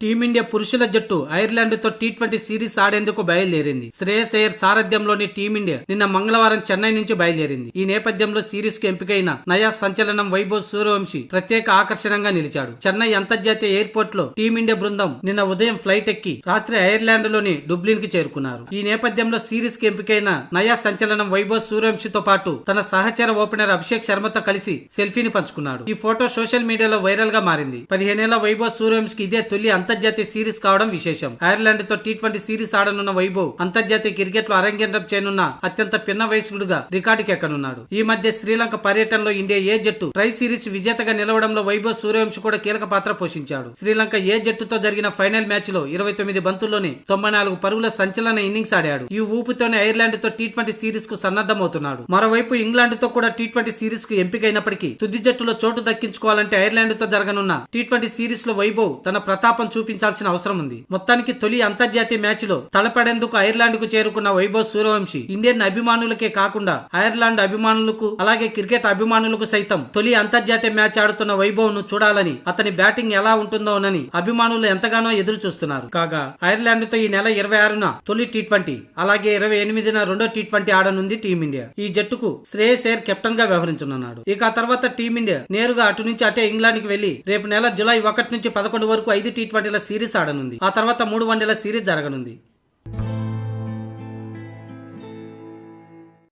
Team India పురుషుల జట్టు Ireland తో టీ20 సిరీస్ ఆడేందుకు బయలుదేరింది. శ్రేయస్ అయ్యర్ సారథ్యంలోని టీమిండియా నిన్న మంగళవారం చెన్నై నుంచి బయలుదేరింది. ఈ నేపథ్యంలో సిరీస్ కు ఎంపికైన నయా సంచలనం వైభవ్ సూర్యవంశీ ప్రత్యేక ఆకర్షణగా నిలిచాడు. చెన్నై అంతర్జాతీయ ఎయిర్పోర్ట్ లో టీమిండియా బృందం నిన్న ఉదయం ఫ్లైట్ ఎక్కి రాత్రి ఐర్లాండ్ లోని డుబ్లిన్ కి చేరుకున్నారు. ఈ నేపథ్యంలో సిరీస్ కి ఎంపికైన నయా సంచలనం వైభవ్ సూర్యవంశీతో పాటు తన సహచర ఓపెనర్ అభిషేక్ శర్మతో కలిసి సెల్ఫీని పంచుకున్నాడు. ఈ ఫోటో సోషల్ మీడియాలో వైరల్ గా మారింది. 15 ఏళ్ల వైభవ్ సూర్యవంశీకి ఇదే తొలి అంతర్జాతీయ సిరీస్ కావడం విశేషం. ఐర్లాండ్ తో టీ20 సిరీస్ ఆడనున్న వైభవ్ అంతర్జాతీయ క్రికెట్ లో అరంగేట్రం చేయనున్న అత్యంత పిన్న వయస్కుడుగా రికార్డుకి ఎక్కనున్నాడు. ఈ మధ్య శ్రీలంక పర్యటనలో ఇండియా ఏ జట్టు ట్రై సిరీస్ విజేతగా నిలవడంలో వైభవ్ సూర్యవంశీ కూడా కీలక పాత్ర పోషించాడు. శ్రీలంక ఏ జట్టుతో జరిగిన ఫైనల్ మ్యాచ్ లో 29 బంతుల్లోనే 94 పరుగుల సంచలన ఇన్నింగ్స్ ఆడాడు. ఈ ఊపుతోనే ఐర్లాండ్ తో టీ20 సిరీస్ కు సన్నద్ధమవుతున్నాడు. మరోవైపు ఇంగ్లాండ్ తో కూడా టీ20 సిరీస్ కు ఎంపికైనప్పటికీ తుది జట్టులో చోటు దక్కించుకోవాలంటే ఐర్లాండ్ తో జరగనున్న టీ20 సిరీస్ లో వైభవ్ తన ప్రతాపం చూపించాల్సిన అవసరం ఉంది. మొత్తానికి తొలి అంతర్జాతీయ మ్యాచ్ లో తలపడేందుకు ఐర్లాండ్ కు చేరుకున్న వైభవ్ సూర్యవంశీ ఇండియన్ అభిమానులకే కాకుండా ఐర్లాండ్ అభిమానులకు అలాగే క్రికెట్ అభిమానులకు సైతం తొలి అంతర్జాతీయ మ్యాచ్ ఆడుతున్న వైభవ్ ను చూడాలని, అతని బ్యాటింగ్ ఎలా ఉంటుందోనని అభిమానులు ఎంతగానో ఎదురు చూస్తున్నారు. కాగా ఐర్లాండ్ తో ఈ నెల 26న తొలి టీ20 అలాగే 28న రెండో టీ20 ఆడనుంది టీమిండియా. ఈ జట్టుకు శ్రేయస్ అయ్యర్ కెప్టెన్ గా వ్యవహరించనున్నాడు. ఇక ఆ తర్వాత టీమిండియా నేరుగా అటు నుంచి అటే ఇంగ్లాండ్ కి వెళ్లి రేపు నెల జూలై 1 నుంచి 11 వరకు 5 టీ20ల సిరీస్ ఆడనుంది. ఆ తర్వాత 3 వన్డేల సిరీస్ జరగనుంది.